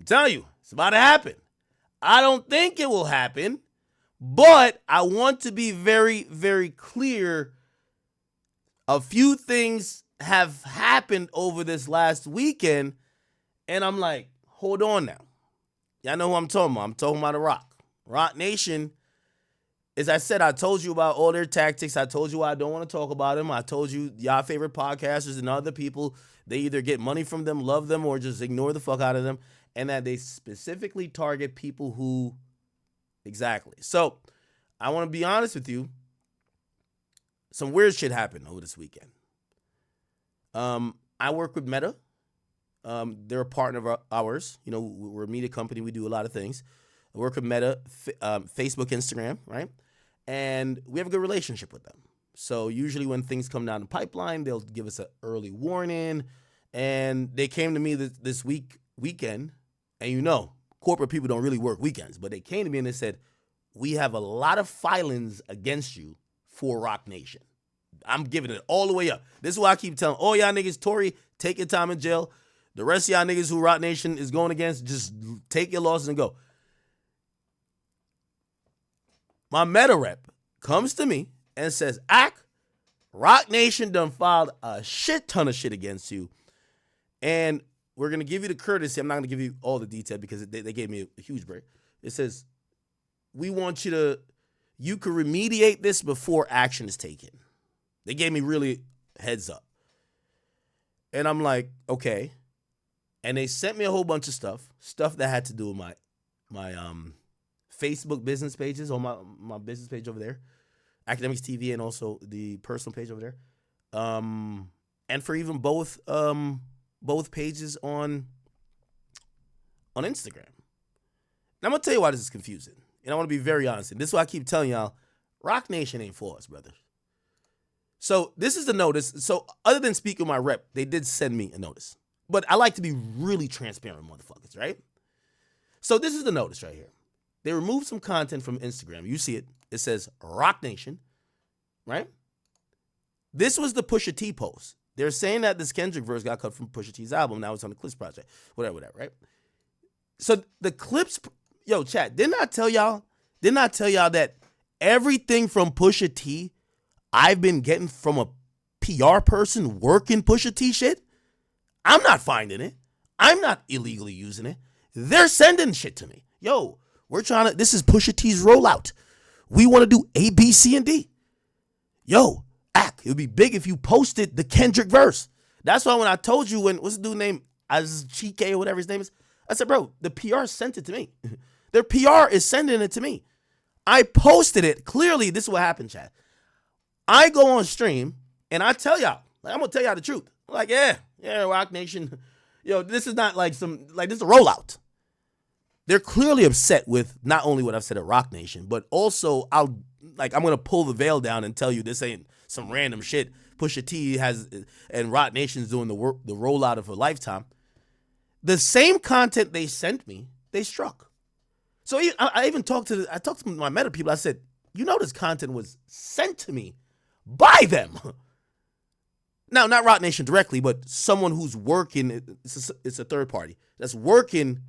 I'm telling you, it's about to happen. I don't think it will happen, but I want to be very, very clear. A few things have happened over this last weekend, and I'm like, hold on now. Y'all know who I'm talking about. I'm talking about the Roc Nation. As I said, I told you about all their tactics. I told you I don't want to talk about them. I told you y'all favorite podcasters and other people, they either get money from them, love them, or just ignore the fuck out of them. And that they specifically target people who, exactly. So, I want to be honest with you. Some weird shit happened over this weekend. I work with Meta. They're a partner of ours. You know, we're a media company. We do a lot of things. I work with Meta, Facebook, Instagram, right? And we have a good relationship with them. So usually when things come down the pipeline, they'll give us an early warning. And they came to me this weekend, and you know, corporate people don't really work weekends, but they came to me and they said, we have a lot of filings against you for Roc Nation. I'm giving it all the way up. This is why I keep telling all y'all niggas, Tory, take your time in jail. The rest of y'all niggas who Roc Nation is going against, just take your losses and go. My Meta rep comes to me and says, Roc Nation done filed a shit ton of shit against you. And we're going to give you the courtesy. I'm not going to give you all the detail because they gave me a huge break. It says, we want you could remediate this before action is taken. They gave me really heads up. And I'm like, okay. And they sent me a whole bunch of stuff that had to do with my Facebook business pages on my business page over there, Akademiks TV, and also the personal page over there. And for even both pages on Instagram. Now, I'm going to tell you why this is confusing. And I want to be very honest. And this is why I keep telling y'all, Roc Nation ain't for us, brother. So this is the notice. So other than speaking with my rep, they did send me a notice. But I like to be really transparent, motherfuckers, right? So this is the notice right here. They removed some content from Instagram. You see it. It says Roc Nation, right? This was the Pusha T post. They're saying that this Kendrick verse got cut from Pusha T's album. Now it's on the Clips project. Whatever, right? So the Clips, yo, chat, didn't I tell y'all that everything from Pusha T I've been getting from a PR person working Pusha T shit? I'm not finding it. I'm not illegally using it. They're sending shit to me. Yo, this is Pusha T's rollout. We want to do A, B, C, and D. Yo, it would be big if you posted the Kendrick verse. That's why when I told you what's the dude named Chike or whatever his name is, I said, bro, the PR sent it to me. Their PR is sending it to me. I posted it. Clearly, this is what happened, chat. I go on stream and I tell y'all, I'm going to tell y'all the truth. I'm like, yeah, Roc Nation. Yo, this is not this is a rollout. They're clearly upset with not only what I've said at Roc Nation, but also I'm going to pull the veil down and tell you this ain't some random shit. Pusha T and Roc Nation's doing the rollout of a lifetime. The same content they sent me, they struck. So I even talked to my Meta people. I said, you know, this content was sent to me by them. Now, not Roc Nation directly, but someone who's working. It's a third party that's working.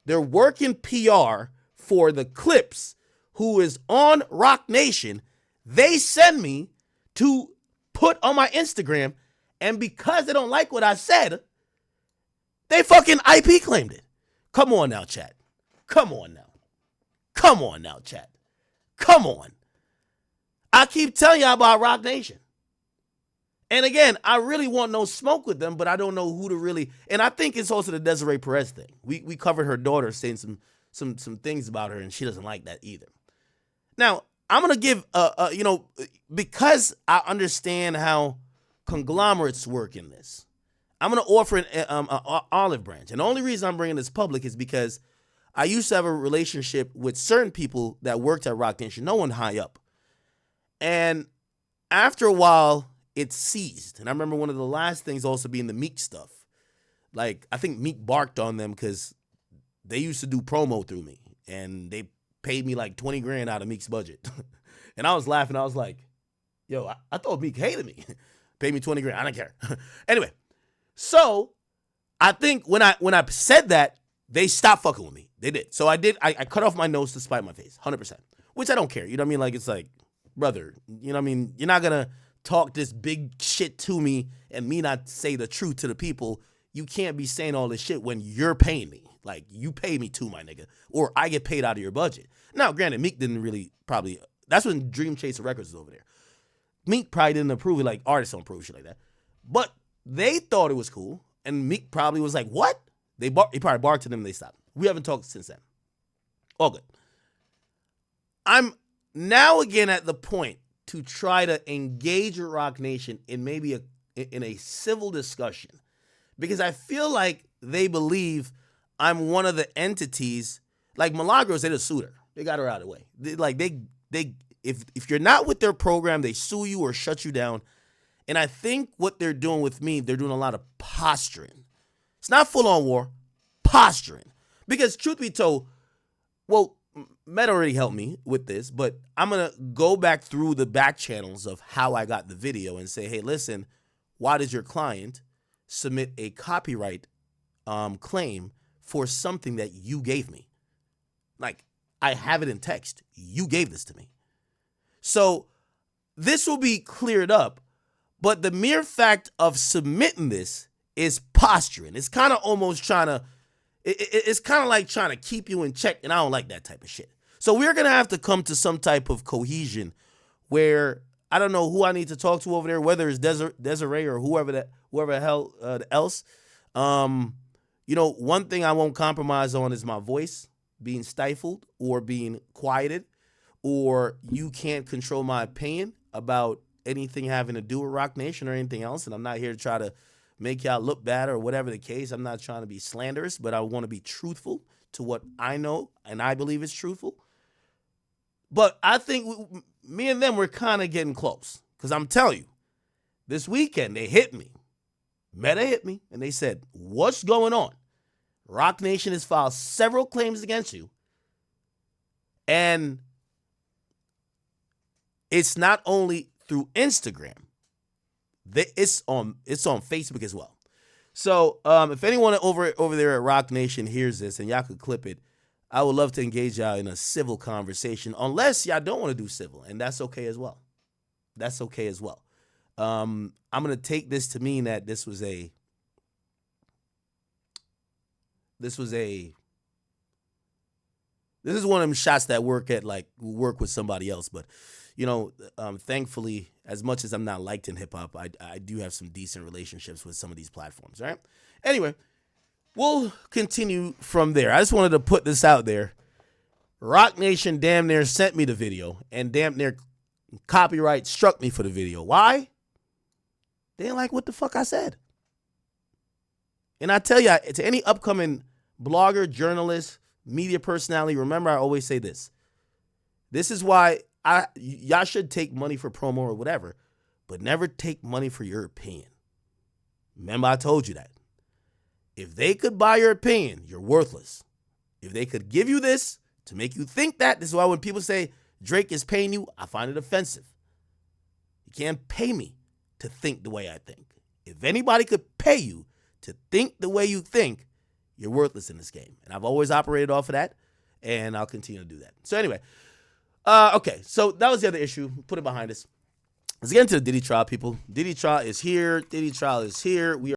They're working PR for the Clips, who is on Roc Nation. They send me to put on my Instagram, and because they don't like what I said, they fucking IP claimed it. Come on now, chat. Come on now, chat. Come on. I keep telling y'all about Roc Nation. And again, I really want no smoke with them, but I don't know who to really. And I think it's also the Desiree Perez thing. We covered her daughter saying some things about her, and she doesn't like that either. Now, I'm going to give, because I understand how conglomerates work in this, I'm going to offer an olive branch. And the only reason I'm bringing this public is because I used to have a relationship with certain people that worked at Roc Nation, no one high up. And after a while, it ceased. And I remember one of the last things also being the Meek stuff. Like, I think Meek barked on them because they used to do promo through me. And they paid me like 20 grand out of Meek's budget. And I was laughing. I was like, yo, I thought Meek hated me. Paid me 20 grand. I don't care. Anyway, so I think when I said that, they stopped fucking with me. They did. So I cut off my nose to spite my face, 100%. Which I don't care. You know what I mean? Like, it's like, brother, you know what I mean? You're not going to talk this big shit to me and me not say the truth to the people. You can't be saying all this shit when you're paying me. Like, you pay me too, my nigga. Or I get paid out of your budget. Now, granted, Meek didn't really probably, that's when Dream Chaser Records was over there. Meek probably didn't approve it, like artists don't approve shit like that. But they thought it was cool. And Meek probably was like, what? He probably barked to them and they stopped. We haven't talked since then. All good. I'm now again at the point to try to engage with Roc Nation in maybe in a civil discussion, because I feel like they believe I'm one of the entities. Like Milagros, they just sued her. They got her out of the way. If you're not with their program, they sue you or shut you down. And I think what they're doing with me, they're doing a lot of posturing. It's not full-on war, posturing. Because truth be told, well, Met already helped me with this, but I'm going to go back through the back channels of how I got the video and say, hey, listen, why does your client submit a copyright claim for something that you gave me? Like, I have it in text. You gave this to me. So this will be cleared up, but the mere fact of submitting this is posturing. It's kind of almost trying to, it's kind of like trying to keep you in check, and I don't like that type of shit. So we're going to have to come to some type of cohesion where I don't know who I need to talk to over there, whether it's Desiree or whoever the hell else. You know, one thing I won't compromise on is my voice being stifled or being quieted, or you can't control my opinion about anything having to do with Roc Nation or anything else. And I'm not here to try to make y'all look bad or whatever the case. I'm not trying to be slanderous, but I want to be truthful to what I know and I believe is truthful. But I think me and them were kind of getting close, because I'm telling you, this weekend they hit me. Meta hit me, and they said, what's going on? Roc Nation has filed several claims against you, and it's not only through Instagram. It's on Facebook as well. So if anyone over there at Roc Nation hears this and y'all could clip it, I would love to engage y'all in a civil conversation, unless y'all don't want to do civil, and that's okay as well. That's okay as well. I'm going to take this to mean that this is one of them shots that work with somebody else. But, you know, thankfully, as much as I'm not liked in hip hop, I do have some decent relationships with some of these platforms. All right. Anyway, we'll continue from there. I just wanted to put this out there. Roc Nation damn near sent me the video and damn near copyright struck me for the video. Why? They didn't like what the fuck I said. And I tell you, to any upcoming blogger, journalist, media personality, remember I always say this. This is why y'all should take money for promo or whatever, but never take money for your opinion. Remember I told you that. If they could buy your opinion, you're worthless. If they could give you this to make you think that, this is why when people say Drake is paying you, I find it offensive. You can't pay me to think the way I think. If anybody could pay you to think the way you think, you're worthless in this game. And I've always operated off of that, and I'll continue to do that. So anyway, okay, so that was the other issue. Put it behind us. Let's get into the Diddy trial, people. Diddy trial is here. We are